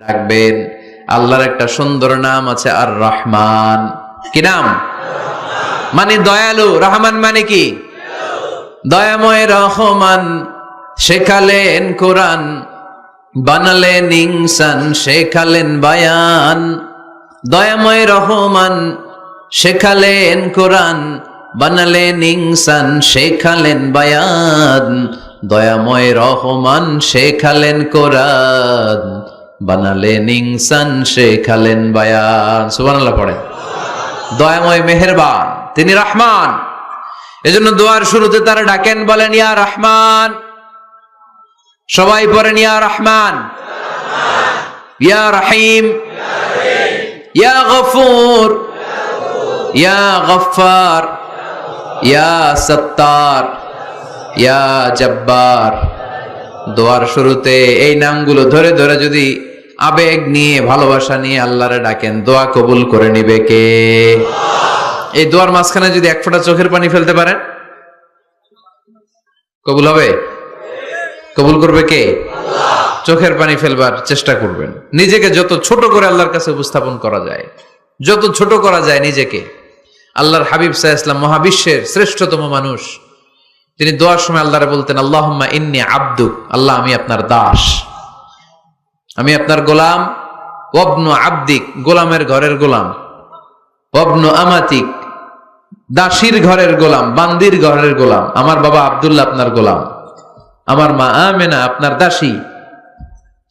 রাখবেন। আল্লাহর একটা সুন্দর নাম আছে আর রহমান। কি নাম? মানে দয়ালু। রহমান মানে কি? দয়াময়। রহমান শেখালেন কোরআন, বানালেন ইনসান, শেখালেন বায়ান। দয়াময় রহমান শেখালেন কোরআন, বানালেন ইনসান, শেখালেন বায়ান। দয়াময় রহমান শেখালেন কোরআন, বানালেন ইনসান, শেখালেন বায়ান। সুবহানাল্লাহ পড়ে। দয়াময় মেহেরবান, তিনি রহমান। এজন্য দোয়ার শুরুতে তারা ডাকেন, বলেন ইয়া রহমান। সবাই পড়েন ইয়া রহমান, ইয়া রহিম, ইয়া গফুর, ইয়া গফফার, ইয়া সত্তার, ইয়া জব্বার। দোয়ার শুরুতে এই নামগুলো ধরে ধরে যদি আবেগ নিয়ে, ভালোবাসা নিয়ে আল্লাহরে ডাকেন, দোয়া কবুল করে নিবে কে? এই দোয়ার মাঝখানে যদি এক ফোঁটা চোখের পানি ফেলতে পারেন, কবুল হবে? কবুল করবে কে? চোখের পানি ফেলবার চেষ্টা করবেন। নিজেকে যত ছোট করে আল্লাহর কাছে উপস্থাপন করা যায়, যত ছোট করা যায় নিজেকে। আল্লাহর হাবিব সাল্লাল্লাহু আলাইহি ওয়াসাল্লাম, মহাবিশ্বের শ্রেষ্ঠতম মানুষ, তিনি দোয়ার সময় আল্লাহরে বলতেন, আল্লাহুম্মা ইন্নী আবদুক, আল্লাহ আমি আপনার দাস, আমি আপনার গোলাম। ওয়াবনু আবদিক, গোলামের ঘরের গোলাম। ওয়াবনু আমাতিক, দাসীর ঘরের গোলাম, বান্দির ঘরের গোলাম। আমার বাবা আব্দুল্লাহ আপনার গোলাম, আমার মা আমেনা আপনার দাসী।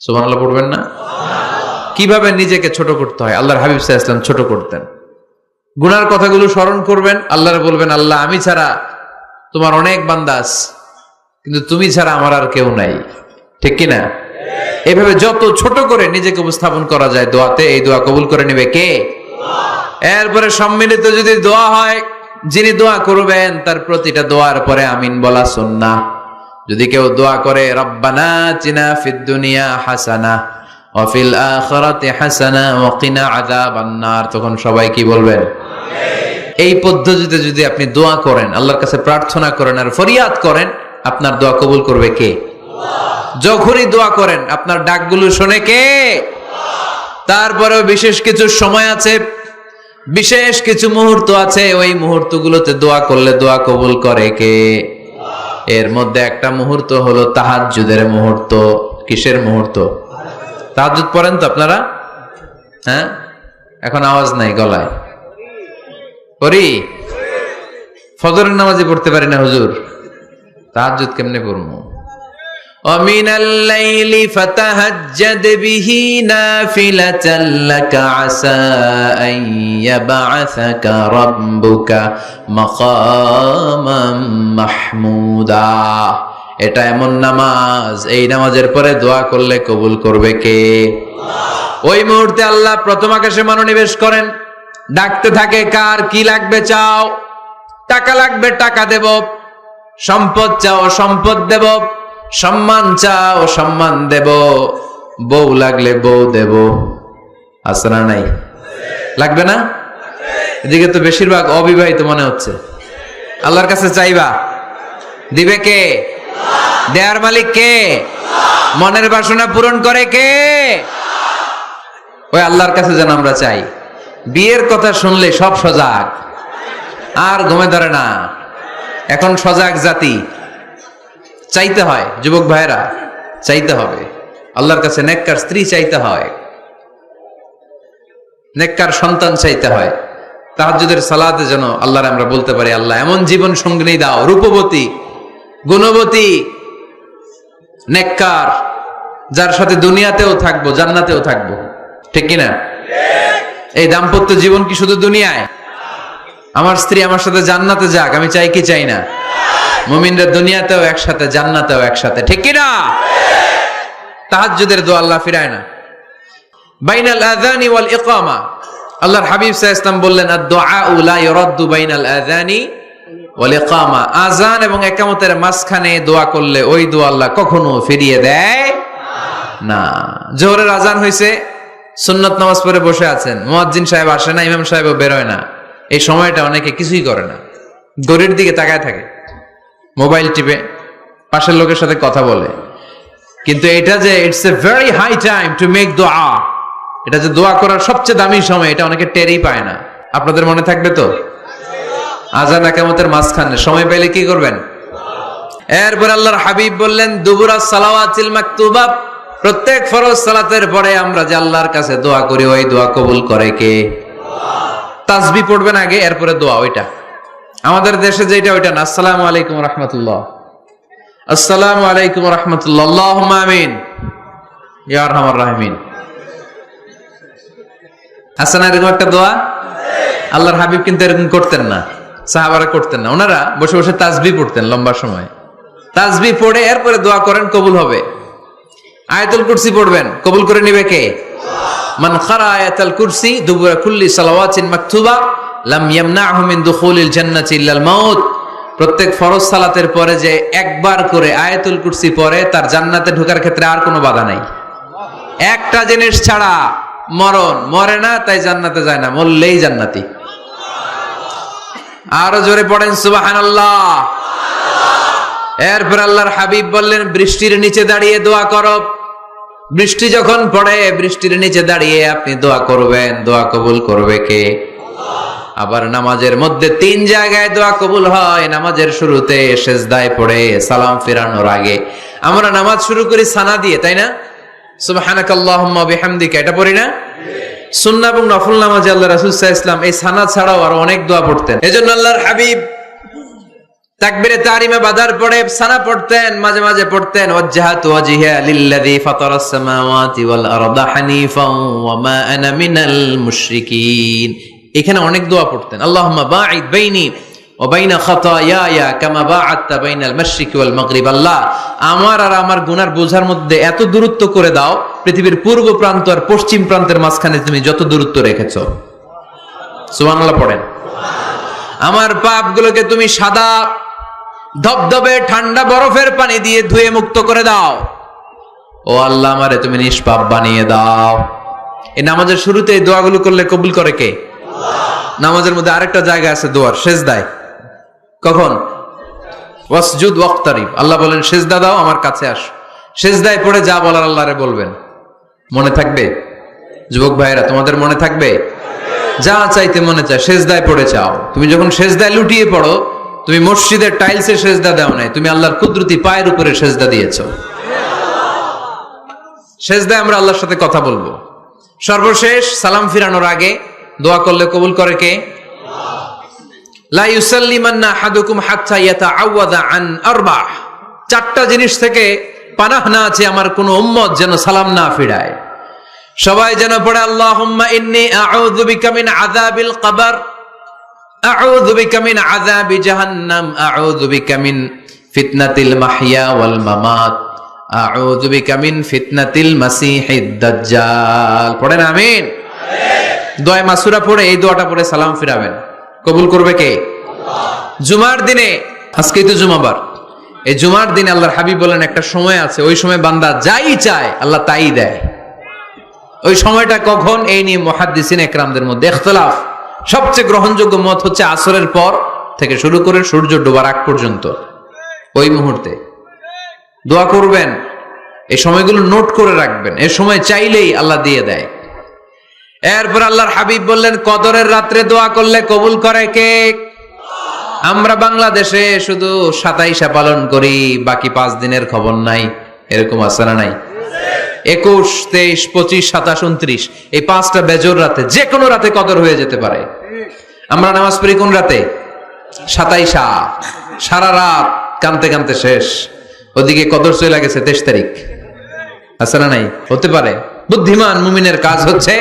সুবহানাল্লাহ পড়বেন না? কিভাবে নিজেকে ছোট করতে হয় আল্লাহর হাবিব সাল্লাল্লাহু আলাইহি ওয়াসাল্লাম ছোট করতেন। গুনার কথাগুলো স্মরণ করবেন, আল্লাহরে বলবেন, আল্লাহ আমি ছাড়া তোমার অনেক বান্দা আছে, কিন্তু তুমি ছাড়া আমার আর কেউ নাই। ঠিক কিনা? এভাবে যত ছোট করে নিজেকে উপস্থাপন করা যায় দোয়াতে, এই দোয়া কবুল করে নেবে কে? এরপরে সম্মিলিত যদি দোয়া হয়, যিনি দোয়া করবেন তার প্রতিটা দোয়ার পরে আমিন বলা সুন্নাহ। যদি কেউ দোয়া করে রব্বানা আতিনা ফিদ দুনিয়া হাসানাহ ওয়া ফিল আখিরাতি হাসানাহ ওয়া কিনা আযাবান নার, তখন সবাই কি বলবেন? এই পদ্ধতিতে যদি আপনি দোয়া করেন, আল্লাহর কাছে প্রার্থনা করেন আর ফরিয়াদ করেন, আপনার দোয়া কবুল করবে কে? যখনই দোয়া করেন আপনার ডাকগুলো শোনে কে? তারপরেও বিশেষ কিছু সময় আছে, বিশেষ কিছু মুহূর্ত আছে, ওই মুহূর্তগুলোতে দোয়া করলে দোয়া কবুল করে কে? এর মধ্যে একটা মুহূর্ত হলো তাহাজ্জুদের মুহূর্ত। কিসের মুহূর্ত? তাহাজ্জুদ পড়েন তো আপনারা? হ্যাঁ, এখন আওয়াজ নাই গলায়। পড়ি? ফজরের নামাজে পড়তে পারি না হুজুর, তাহাজ্জুদ কেমনে পড়বো? وَمِنَ اللَّيْلِ فَتَهَجَّدْ بِهِ نَافِلَةً لَكَ عَسَىٰ أَن يَبْعَثَكَ رَبُّكَ مَقَامًا مَحْمُودًا। এটা এমন নামাজ, এই নামাজের পরে দোয়া করলে কবুল করবে কে? ওই মুহূর্তে আল্লাহ প্রথম আকাশে মনোনিবেশ করেন, ডাকতে থাকে, কার কি লাগবে চাও? টাকা লাগবে টাকা দেব, সম্পদ চাও সম্পদ দেব, সম্মান চাও সম্মান দেব, বউ লাগলে বউ দেব। আছে না নাই? লাগবে না? এদিকে তো বেশিরভাগ অবিবাহিত মনে হচ্ছে। আল্লাহর কাছে চাইবা, দিবে কে? দেয়ার মালিক কে? মনের বাসনা পূরণ করে কে? ওই আল্লাহর কাছে যেন আমরা চাই। বিয়ের কথা শুনলে সব সজাগ, আর ঘুমে ধরে না। এখন সজাগ জাতি, চাইতে হয়। যুবক ভাইরা, চাইতে হবে আল্লাহর কাছে। নেককার স্ত্রী চাইতে হয়, নেককার সন্তান চাইতে হয়। তাহাজ্জুদের সালাতে যেন আল্লাহর আমরা বলতে পারি, আল্লাহ এমন জীবন সঙ্গিনী দাও, রূপবতী, গুণবতী, নেককার, যার সাথে দুনিয়াতেও থাকবো জান্নাতেও থাকবো। ঠিক কিনা? এই দাম্পত্য জীবন কি শুধু দুনিয়ায়? আমার স্ত্রী আমার সাথে জান্নাতে যাক, আমি চাই কি চাই না? মুমিনরা দুনিয়াতেও একসাথে, জান্নাতেও একসাথে। ঠিক কিনা? তাহাজ্জুদের দোয়া আল্লাহ ফিরায় না। বাইনাল আযানি ওয়াল ইকামা, আল্লাহর হাবিব সাল্লাল্লাহু আলাইহি ওয়াসাল্লাম বললেন, আদ-দুআউ লা ইউরাদ্দু বাইনাল আযানি ওয়াল ইকামা। আযান এবং ইকামতের মাঝখানে দোয়া করলে ওই দোয়া আল্লাহ কখনো ফিরিয়ে দেয় না। জোহরের আযান হইছে, সুন্নাত নামাজ পড়ে বসে আছেন, মুয়াজ্জিন সাহেব আসে না, ইমাম সাহেবও বেরোয় না। এই সময়টা অনেকে কিছুই করে না, ঘড়ির দিকে তাকায় থাকে, মোবাইল টিপে, পাশের লোকের সাথে কথা বলে। কিন্তু এটা যে it's a very high time to make দোয়া, এটা যে দোয়া করার সবচেয়ে দামি সময়, এটা অনেকে টেরই পায় না। আপনাদের মনে থাকবে তো? আযান ইকামতের মাঝখানে সময় পেলে কি করবেন? এরপর আল্লাহর হাবিব বললেন দুবুরা সালাওয়াতিল মাকতুবা, প্রত্যেক ফরজ সালাতের পরে আমরা যে আল্লাহর কাছে দোয়া করি ওই দোয়া কবুল করে কে? তাসবিহ পড়বেন আগে, এরপরে দোয়া। ওইটা আমাদের দেশে যেটা ওইটা না। আসসালামু আলাইকুম ওয়া রাহমাতুল্লাহ, আসসালামু আলাইকুম ওয়া রাহমাতুল্লাহ, আল্লাহুম্মা আমিন ইয়া আরহামার রাহিমিন। হাসান এরকম একটা দোয়া আল্লাহর হাবিব কিন্তু এরকম করতেন না, সাহাবারা করতেন না। ওনারা বসে বসে তাসবিহ পড়তেন লম্বা সময়। তাসবিহ পড়ে এরপরে দোয়া করেন, কবুল হবে। আয়াতুল কুরসি পড়বেন, কবুল করে নিবে কে? মান ক্বারা আয়াতুল কুরসি দুবুরা কুল্লি সালাওয়াতিন মাকতুবা লাম ইয়ামনাহু মিন দুখুলিল জান্নাতি ইল্লাল মাউত। প্রত্যেক ফরজ সালাতের পরে যে একবার করে আয়াতুল কুরসি পড়ে তার জান্নাতে ঢোকার ক্ষেত্রে আর কোনো বাধা নাই। একটা জিনিস ছাড়া, মরণ। মরে না তাই জান্নাতে যায় না, মরলেই জান্নাতি। আরো জোরে পড়েন সুবহানাল্লাহ। এরপর আল্লাহর হাবিব বললেন বৃষ্টির নিচে দাঁড়িয়ে দোয়া করো। বৃষ্টি যখন পড়ে বৃষ্টির নিচে দাঁড়িয়ে আপনি দোয়া করবেন, দোয়া কবুল করবে কে? আবার নামাজের মধ্যে 3 জায়গায় দোয়া কবুল হয়। নামাজের শুরুতে, সেজদায় পড়ে, সালাম ফেরানোর আগে। আমরা নামাজ শুরু করি সানা দিয়ে, তাই না? সুবহানাকাল্লাহুম্মা বিহামদিকা, এটা পড়ি না? সুন্নাহ এবং নফল নামাজে আল্লাহ রাসূল সাল্লাল্লাহু আলাইহি ওয়াসাল্লাম এই সানা ছাড়াও আরো অনেক দোয়া পড়তেন। এজন্য আল্লাহর হাবিব তাকবীরে তাহরিমে বাদার পড়ে সানা পড়তেন, মাঝে মাঝে পড়তেন ওয়াজহাতু ওয়াজহিয়া লিল্লাযী ফাতারাস সামাওয়াতি ওয়াল আরদা হানিফান ওয়া মা আনা মিনাল মুশরিকিন। এখানে অনেক দোয়া পড়তেন। আল্লাহুম্মা বাঈদ বাইনি ওয়া বাইনা খাতায়ায়া কামা বাআদতা বাইনাল মাশরিকি ওয়াল মাগরিব। আল্লাহ, আমার আর আমার গুনার বোঝার মধ্যে এত দূরত্ব করে দাও, পৃথিবীর পূর্ব প্রান্ত আর পশ্চিম প্রান্তের মাঝখানে তুমি যত দূরত্ব রেখেছো। সুবহানাল্লাহ পড়েন। আমার পাপগুলোকে তুমি সাদা ধবধবে ঠান্ডা বরফের পানি দিয়ে ধুয়ে মুক্ত করে দাও। ও আল্লাহ, আমারে তুমি নিষ্পাপ বানিয়ে দাও। এই নামাজের শুরুতে এই দোয়াগুলো করলে কবুল করে কে? নামাজের মধ্যে আরেকটা জায়গা আছে দোয়ার, সেজদায়। কখন? ওয়াসজুদ ওয়াক্তারিব। আল্লাহ বলেন সেজদা দাও, আমার কাছে আসো। সেজদায় পড়ে যা বলার আল্লাহরে বলবেন। মনে থাকবে? যুবক ভাইরা, তোমাদের মনে থাকবে? যা চাইতে মনে চায় সেজদায় পড়ে চাও। তুমি যখন সেজদায় লুটিয়ে পড়ো, তুমি মসজিদের টাইলসে সেজদা দাও নাই, তুমি আল্লাহর কুদরতি পায়ের উপরে সেজদা দিয়েছো। সেজদায় আমরা আল্লাহর সাথে কথা বলবো। সর্বশেষ সালাম ফিরানোর আগে দোয়া করলে কবুল করে কে? লা ইউসাল্লিমান্না আহাদুকুম হাত্তা ইয়াতাআওয়াযা আন আরবা'। 4টা জিনিস থেকে পানাহ না আছে আমার কোন উম্মত যেন সালাম না ফিরায়। সবাই যেন পড়ে আল্লাহুম্মা ইন্নী আউযু বিকা মিন আযাবিল কবর, আউযু বিকা মিন আযাবি জাহান্নাম, আউযু বিকা মিন ফিতনাতিল মাহইয়া ওয়াল মামাত, আউযু বিকা মিন ফিতনাতিল মাসিহিদ দাজ্জাল। পড়েন আমিন। দোয়া মাসুরা পড়ে এই দোয়াটা পড়ে সালাম ফিরাবেন। কবুল করবে কে? জুমার দিনে, আজকেই তো জুমাবার, এই জুমার দিনে আল্লাহর হাবিব বলেন একটা সময় আছে, ওই সময় বান্দা যাই চায় আল্লাহ তাই দেয়। ওই সময়টা কখন? এই নিয়ে মুহাদ্দিসিন ইকরামদের মধ্যে ইখতিলাফ। সবচেয়ে গ্রহণযোগ্য মত হচ্ছে আসরের পর থেকে শুরু করে সূর্য ডোবার আগ পর্যন্ত। ওই মুহূর্তে দোয়া করবেন, এই সময়গুলো নোট করে রাখবেন। এই সময় চাইলেই আল্লাহ দিয়ে দেয়। এরপর আল্লাহর হাবিব বললেন কদরের রাত্রে দোয়া করলে কবুল করে কে? আমরা বাংলাদেশে শুধু 27 পালন করি, বাকি 5 দিনের খবর নাই। এরকম আছে না নাই? 21, 23, 25, 27, 29 এই 5টা বেজর রাতে, যে কোনো রাতে কদর হয়ে যেতে পারে। আমরা নামাজ পড়ি কোন রাতে? 27। সারা রাত কানতে কানতে শেষ, ওদিকে কদর চলে গেছে 23 তারিখ। আছে না নাই? হতে পারে। বুদ্ধিমান মুমিনের কাজ হচ্ছে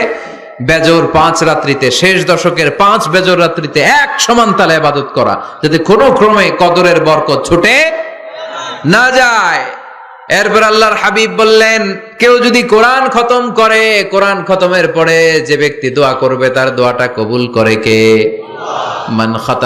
বেজর 5 রাত্রিতে, শেষ দশকের 5 বেজর রাত্রিতে এক সমান তালে ইবাদত করা, যাতে কোনো ক্রমে কদরের বরকত ছুটে না যায়। এরপর আল্লাহর হাবিব বললেন কেউ যদি কোরআন খতম করে, কোরআন খতমের পরে যে ব্যক্তি দোয়া করবে তার দোয়াটা কবুল করে কে? মান খাতাম